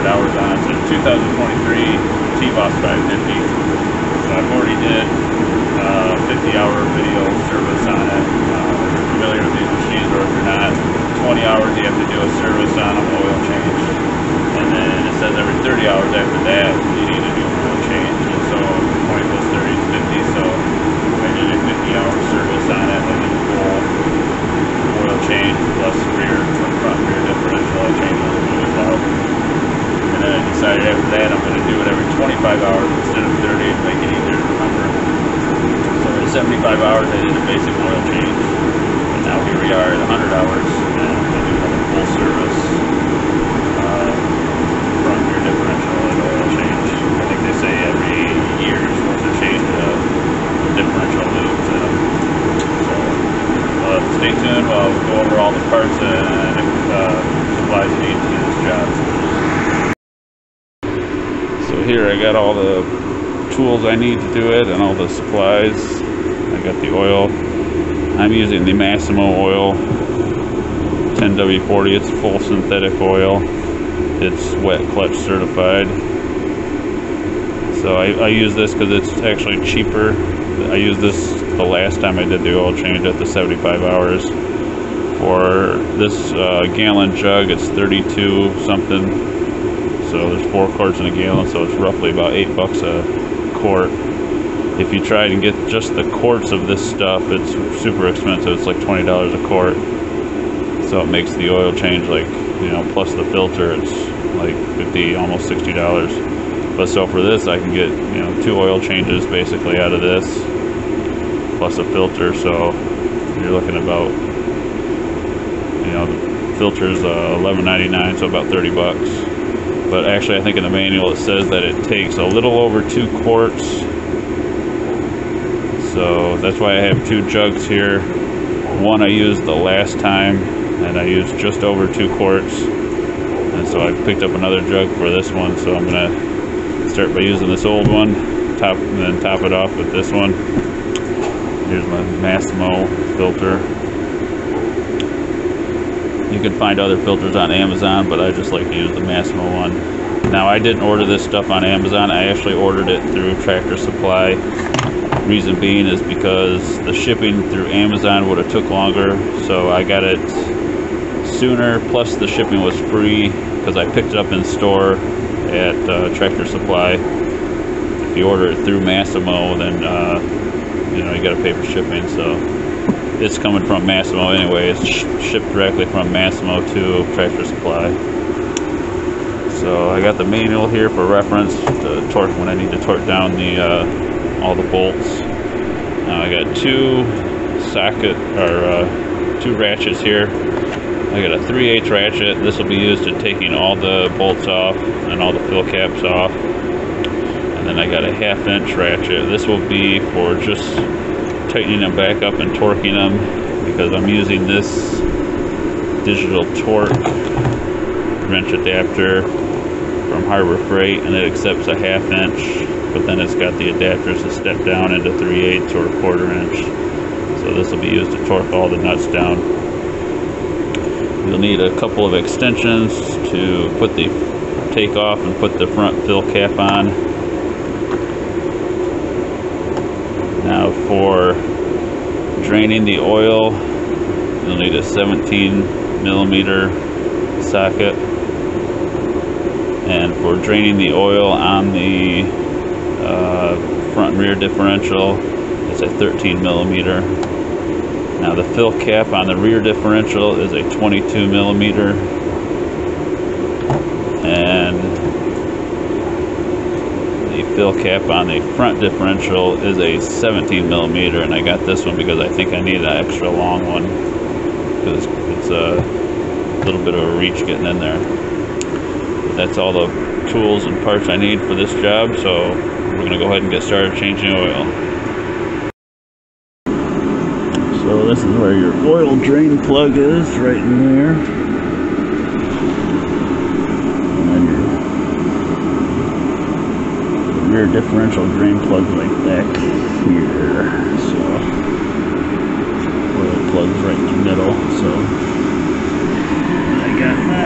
100 hours on it. So it's 2023 T-Boss 550. So I've already did 50-hour video service on it. If you're familiar with these machines, or if you're not, 20 hours you have to do a service on them, oil change. And then it says every 30 hours after that you need to do an oil change. And so 20 plus 30 is 50. So I did a 50-hour service on it, and then full oil change plus front rear differential. I changed a little bit as well. And then I decided after that I'm going to do it every 25 hours instead of 30 to make it easier to remember. So at 75 hours I did a basic oil change. And now here we are at 100 hours, and I'm going to do another full service front rear differential and oil change. I think they say every year you're supposed to change the differential lubes in them. So stay tuned while we go over all the parts and supplies you need to do this job. So here I got all the tools I need to do it and all the supplies. I got the oil. I'm using the Massimo oil 10W40. It's full synthetic oil. It's wet clutch certified. So I use this because it's actually cheaper. I used this the last time I did the oil change at the 75 hours. For this gallon jug, it's 32 something. So there's 4 quarts in a gallon, so it's roughly about $8 a quart. If you try and get just the quarts of this stuff, it's super expensive. It's like $20 a quart. So it makes the oil change, like, you know, plus the filter, it's like $50, almost $60. But so for this, I can get, you know, 2 oil changes basically out of this, plus a filter. So you're looking about, you know, the filter's $11.99, so about $30. But actually, I think in the manual it says that it takes a little over 2 quarts. So that's why I have 2 jugs here. One I used the last time, and I used just over 2 quarts. And so I picked up another jug for this one. So I'm gonna start by using this old one, and then top it off with this one. Here's my Massimo filter. You can find other filters on Amazon, but I just like to use the Massimo one. Now, I didn't order this stuff on Amazon. I actually ordered it through Tractor Supply. Reason being is because the shipping through Amazon would have took longer, so I got it sooner, plus the shipping was free because I picked it up in store at Tractor Supply. If you order it through Massimo, then you know, you got to pay for shipping. So it's coming from Massimo anyway. It's shipped directly from Massimo to Tractor Supply. So I got the manual here for reference to torque when I need to torque down the all the bolts. I got 2 socket or 2 ratchets here. I got a 3/8 ratchet. This will be used to taking all the bolts off and all the fill caps off. And then I got a 1/2 inch ratchet. This will be for just tightening them back up and torquing them, because I'm using this digital torque wrench adapter from Harbor Freight, and it accepts a 1/2 inch, but then it's got the adapters to step down into 3/8 or a 1/4 inch. So this will be used to torque all the nuts down. You'll need a couple of extensions to put the take off and put the front fill cap on. Now for draining the oil, you'll need a 17mm socket. And for draining the oil on the front and rear differential, it's a 13mm. Now the fill cap on the rear differential is a 22mm, and the fill cap on the front differential is a 17mm. And I got this one because I think I need an extra long one, because it's a little bit of a reach getting in there. But that's all the tools and parts I need for this job, so we're going to go ahead and get started changing oil. So this is where your oil drain plug is, right in there. And then your rear differential drain plug right back here. So oil plug's right in the middle. So I got my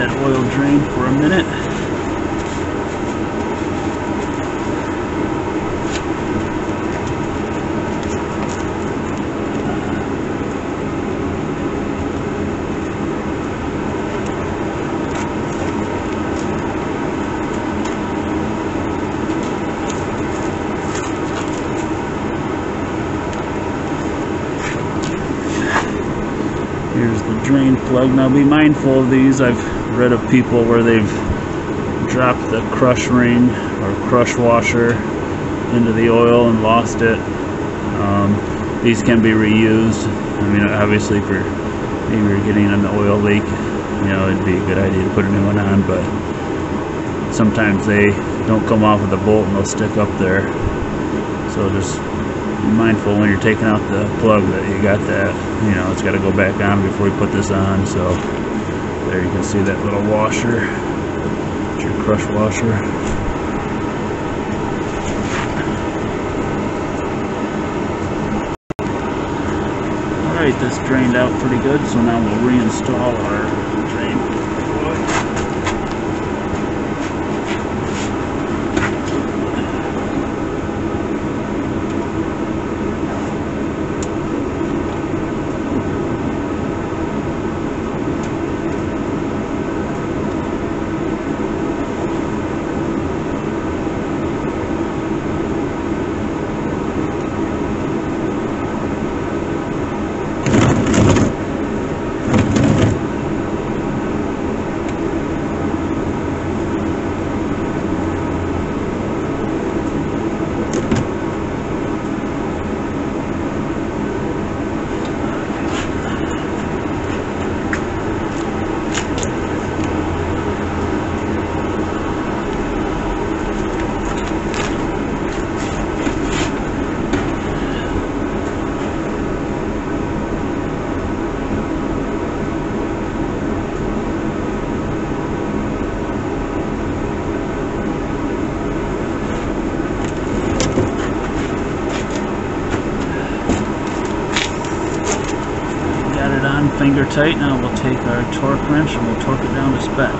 that oil drain for a minute. Here's the drain plug. Now be mindful of these. I've read of people where they've dropped the crush ring or crush washer into the oil and lost it. These can be reused. I mean, obviously for maybe you're getting an oil leak, you know, it'd be a good idea to put a new one on, but sometimes they don't come off with a bolt and they'll stick up there. So just be mindful when you're taking out the plug that you got that, you know, it's got to go back on before you put this on. So there you can see that little washer. It's your crush washer. Alright, this drained out pretty good, so now we'll reinstall our drain plug. Finger tight. Now we'll take our torque wrench and we'll torque it down to spec.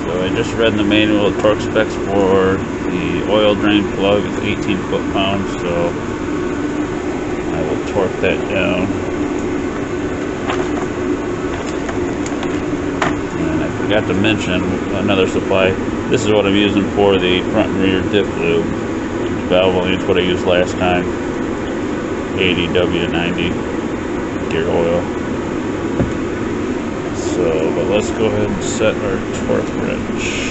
So I just read in the manual torque specs for the oil drain plug is 18 foot-pounds, so I will torque that down. And I forgot to mention another supply. This is what I'm using for the front and rear dip lube. Valvoline is what I used last time. 80 W90 gear oil. So, but let's go ahead and set our torque wrench.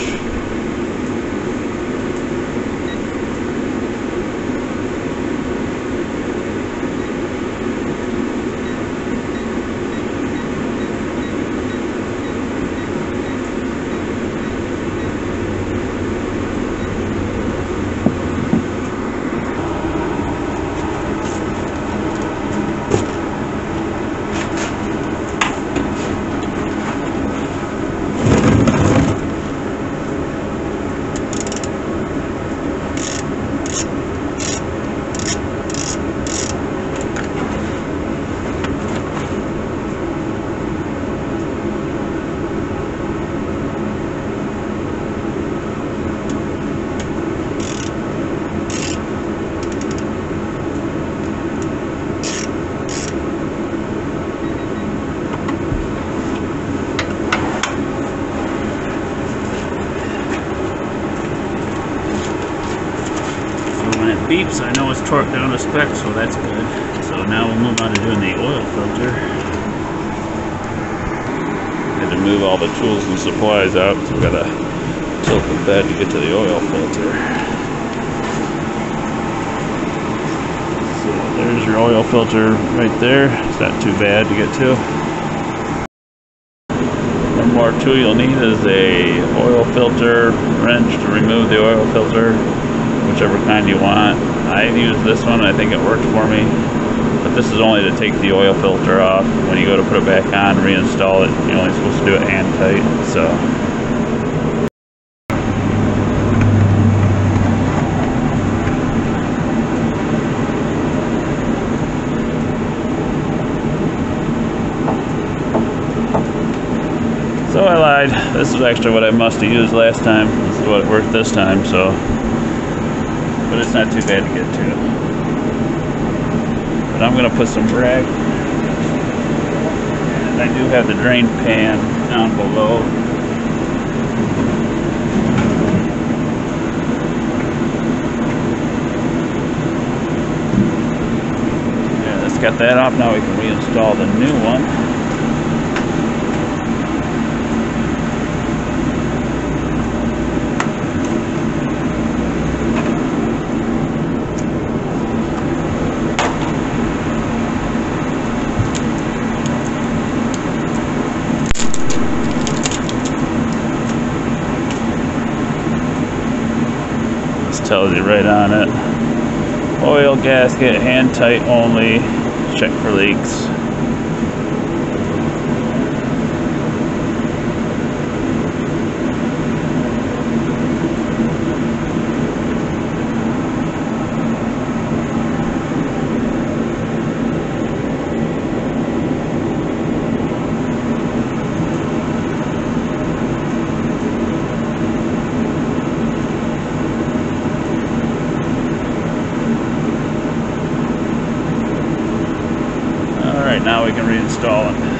Beeps, I know it's torqued down to spec, so that's good. So now we'll move on to doing the oil filter. Had to move all the tools and supplies out, so we gotta tilt the bed to get to the oil filter. So there's your oil filter right there. It's not too bad to get to. One more tool you'll need is a oil filter wrench to remove the oil filter, whichever kind you want. I use this one, I think it works for me. But this is only to take the oil filter off. When you go to put it back on, reinstall it, you're only supposed to do it hand tight. So So I lied. This is actually what I must have used last time. This is what worked this time, so. But it's not too bad to get to. But I'm gonna put some Bragg. And I do have the drain pan down below. Yeah, let's get that off. Now we can reinstall the new one. Tells you right on it. Oil gasket, hand tight only. Check for leaks. Now we can reinstall it.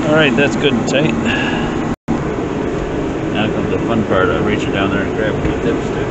Alright, that's good and tight. Now comes the fun part. I reach it down there and grab it with the dipstick.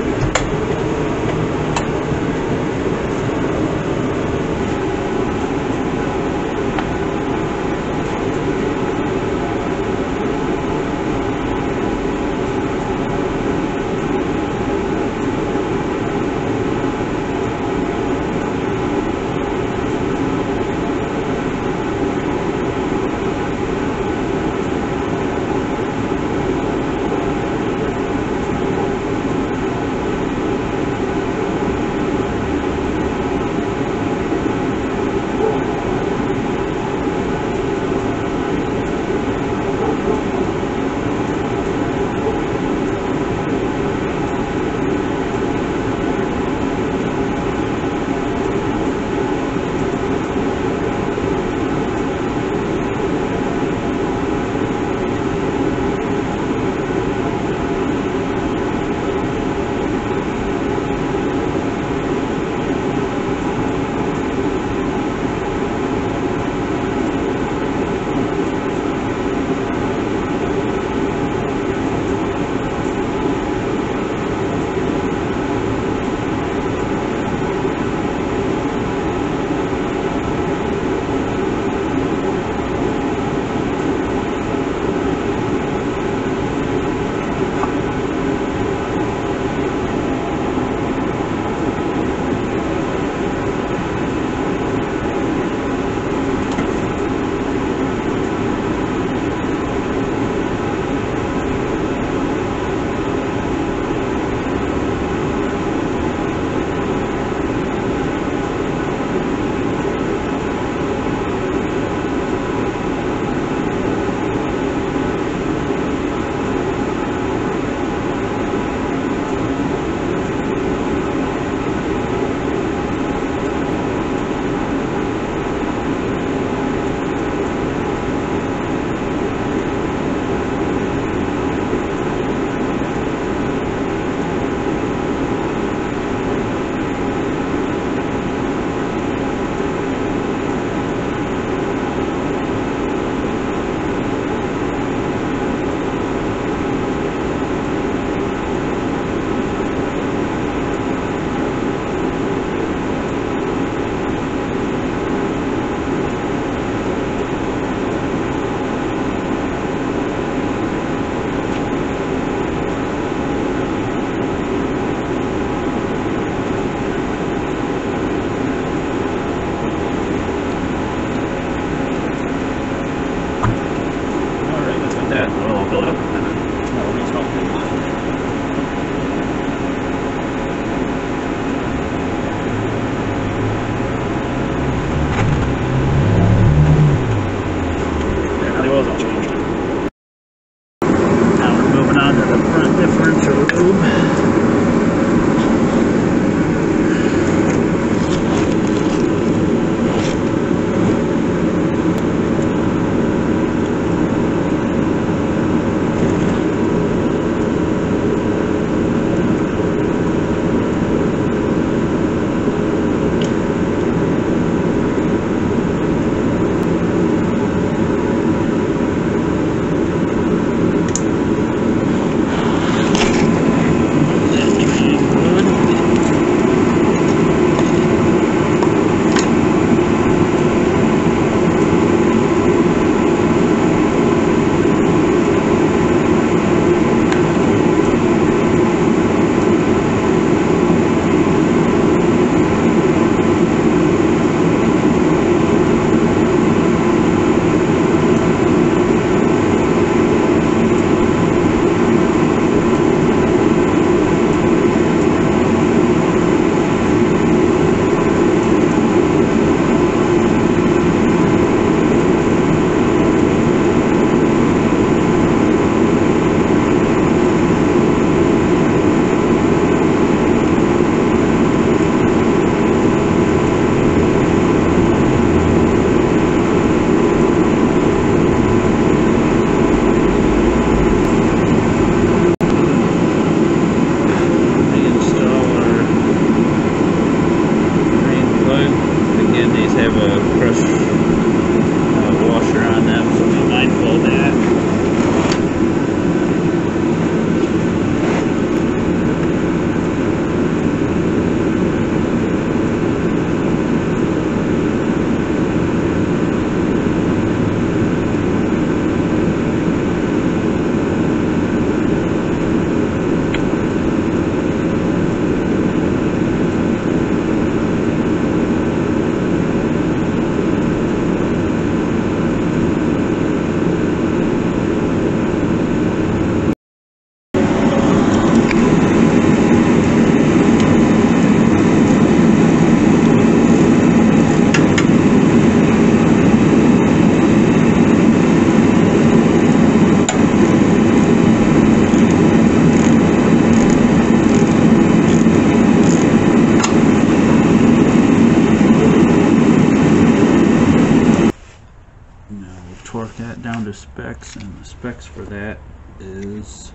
specs, and the specs for that is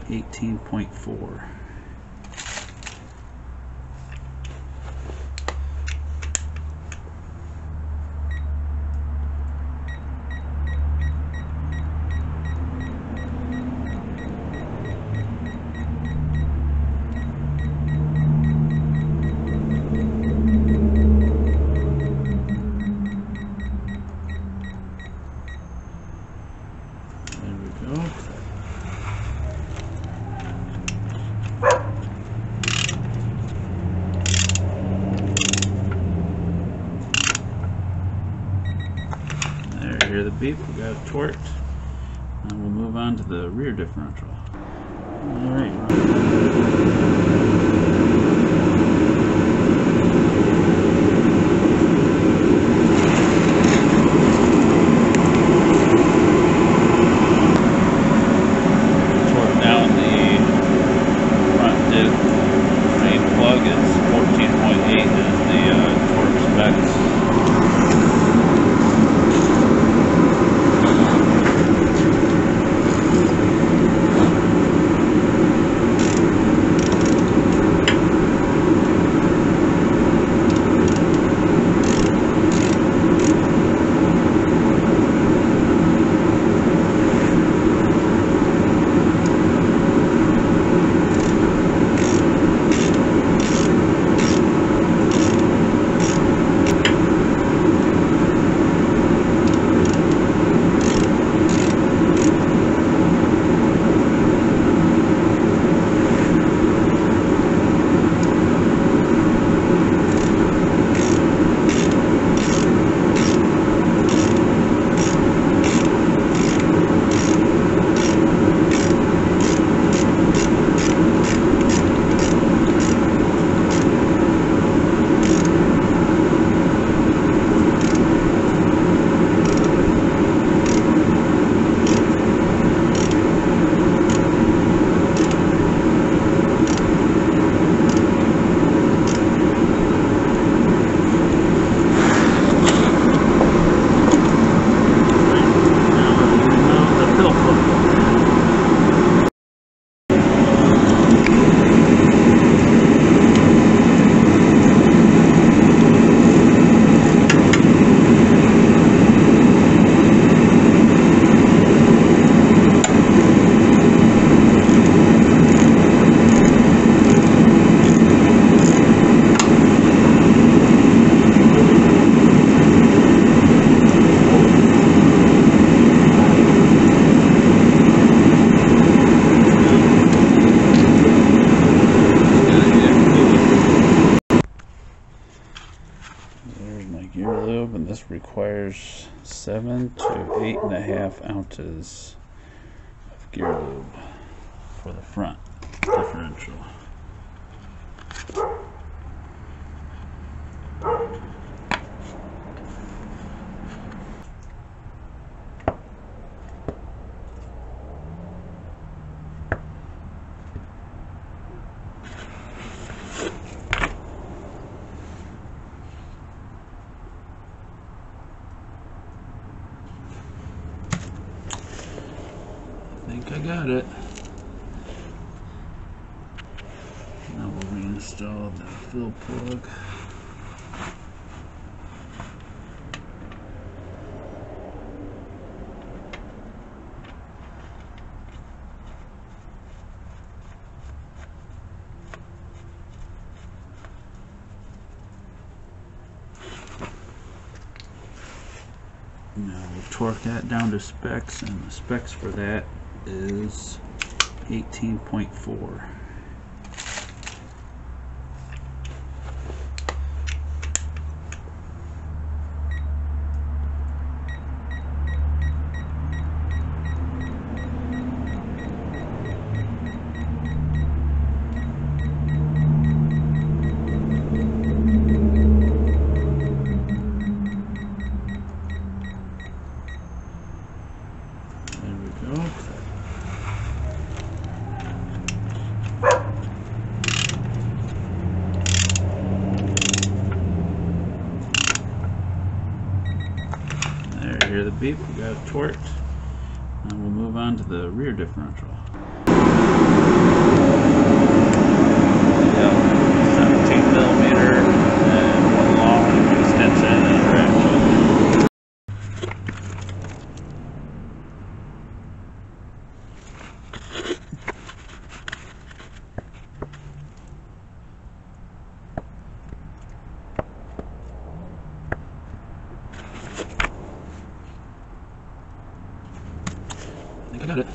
18.4. There, hear the beep, we got it torqued. And we'll move on to the rear differential. Torque down the front diff drain plug is 14.8 is the torque specs. Gear lube, and this requires 7 to 8.5 ounces of gear lube for the front differential. I think I got it. Now we'll reinstall the fill plug. Now we'll torque that down to specs, and the specs for that is 18.4. There we go. There, hear the beep, we got it torqued. And we'll move on to the rear differential. Yeah, 17 millimeter and one long extension and a ratchet. I think I got it.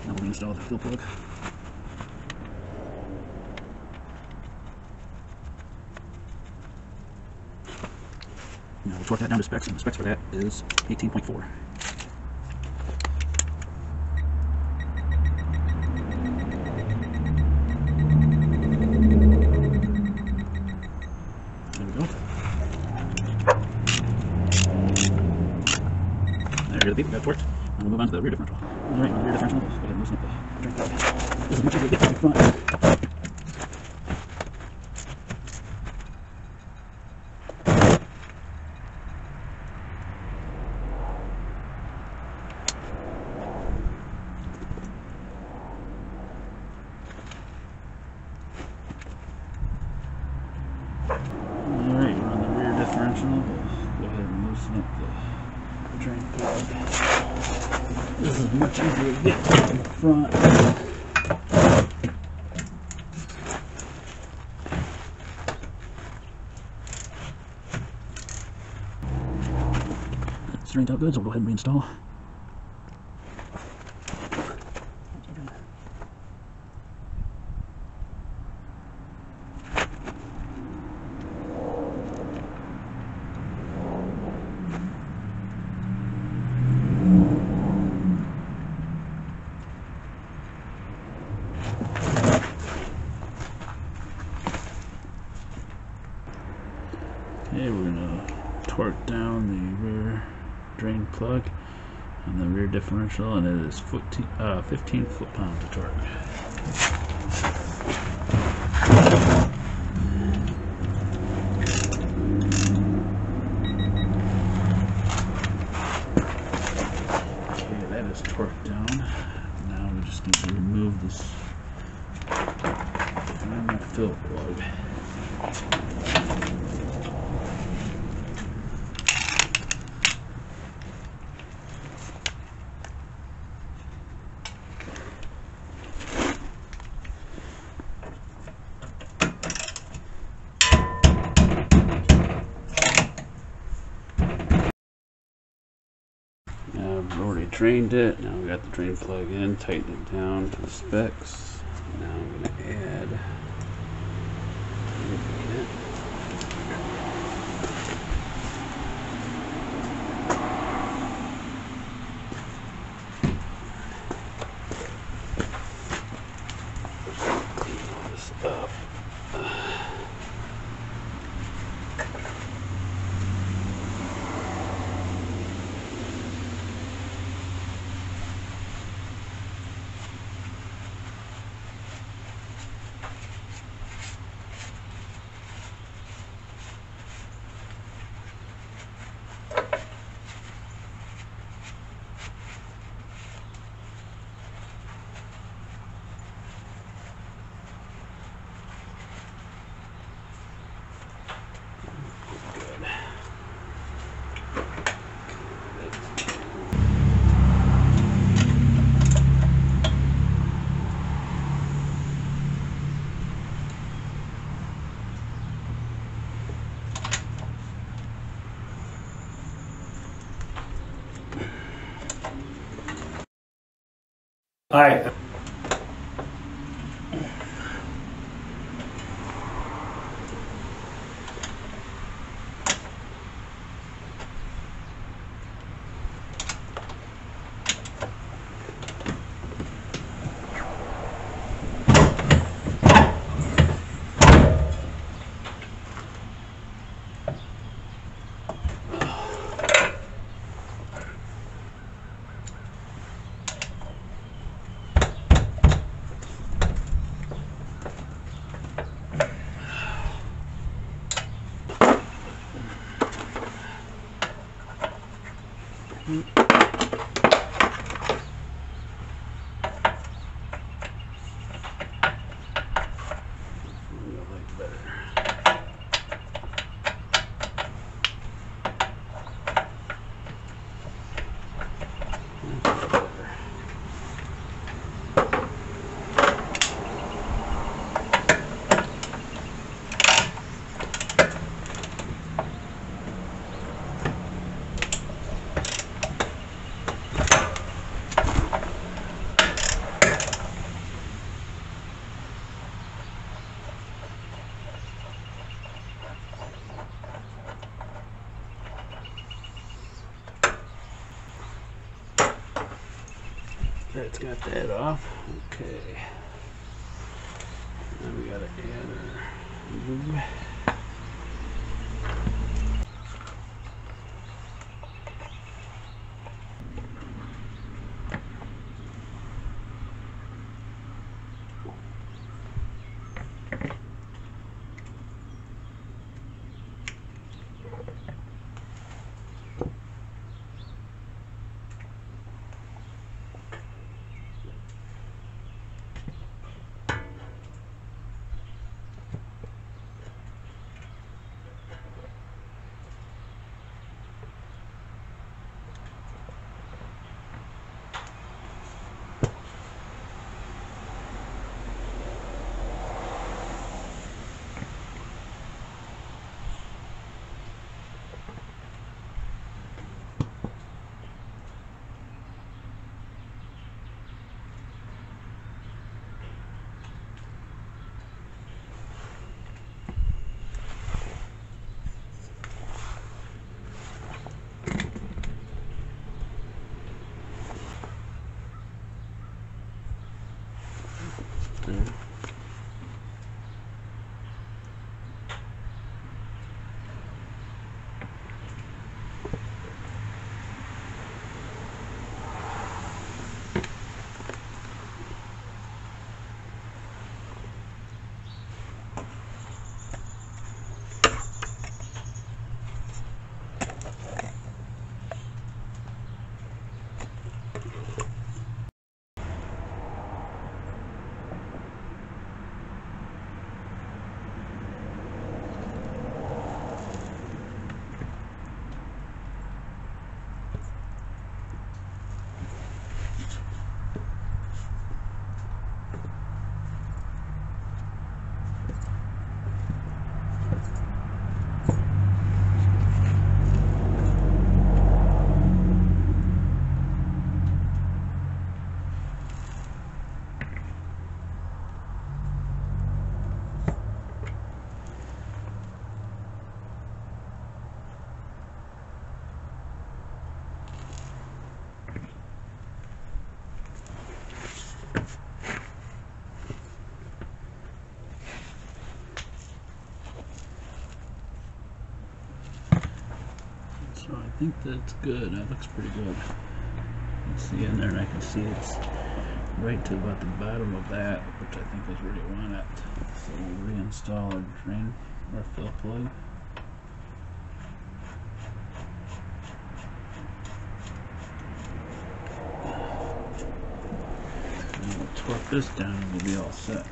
Now we'll install the fuel plug. Now we'll torque that down to specs, and the specs for that is 18.4. There we go. There you go, got it torqued. And we'll move on to the rear differential. Alright, on the rear differential, let's go ahead and loosen up the drain plug. This is as much as we get from the front. Alright, we're on the rear differential. Go ahead and loosen up the drain plug. This is as much as we get from the front. It's drained out good, so we'll go ahead and reinstall. Okay, we're gonna torque down the rear drain plug on the rear differential, and it is 15 foot-pounds of torque. Okay, that is torqued down. Now we just need to remove this fill plug. I've already drained it. Now we got the drain plug in, tighten it down to the specs. Now I'm going to add this up. Hi. that's got that off. Okay. Now we gotta add our lube. So I think that's good. That looks pretty good. Let's see in there, and I can see it's right to about the bottom of that, which I think is where you want it. So we'll reinstall our drain or fill plug. And we'll torque this down and we'll be all set.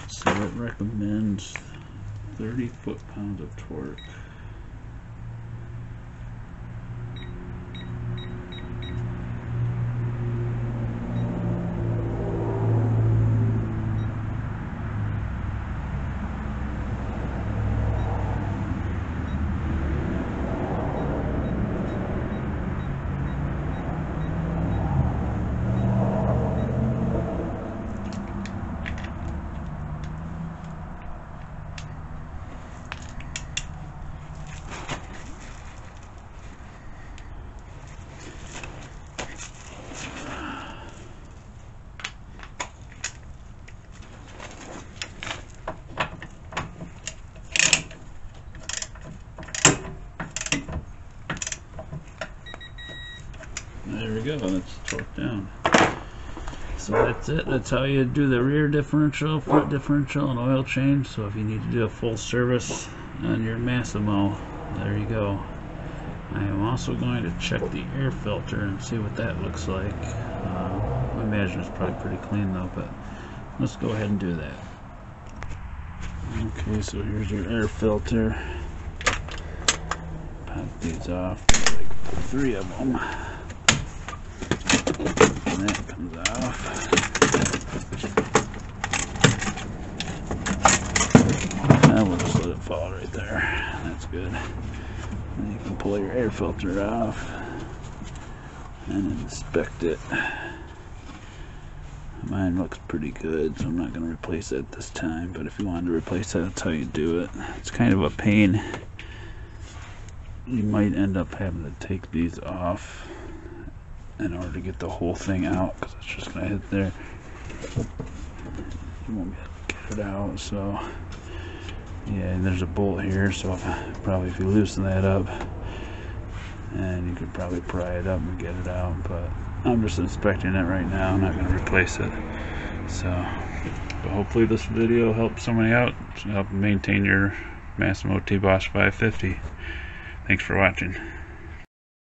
So it recommends 30 foot-pounds of torque. There we go, that's torqued down. So that's it. That's how you do the rear differential, front differential, and oil change. So if you need to do a full service on your Massimo, there you go. I am also going to check the air filter and see what that looks like. I imagine it's probably pretty clean though, but let's go ahead and do that. Okay, so here's your air filter. Pop these off, like 3 of them. And that comes off. Now we'll just let it fall right there. That's good. And you can pull your air filter off and inspect it. Mine looks pretty good, so I'm not going to replace it this time, but if you wanted to replace that, that's how you do it. It's kind of a pain. You might end up having to take these off in order to get the whole thing out, because it's just going to hit there. You won't be able to get it out, so yeah, and there's a bolt here, so probably if you loosen that up, and you could probably pry it up and get it out, but I'm just inspecting it right now. I'm not going to replace it. So, but hopefully this video helps somebody out to help maintain your Massimo T-Boss 550. Thanks for watching.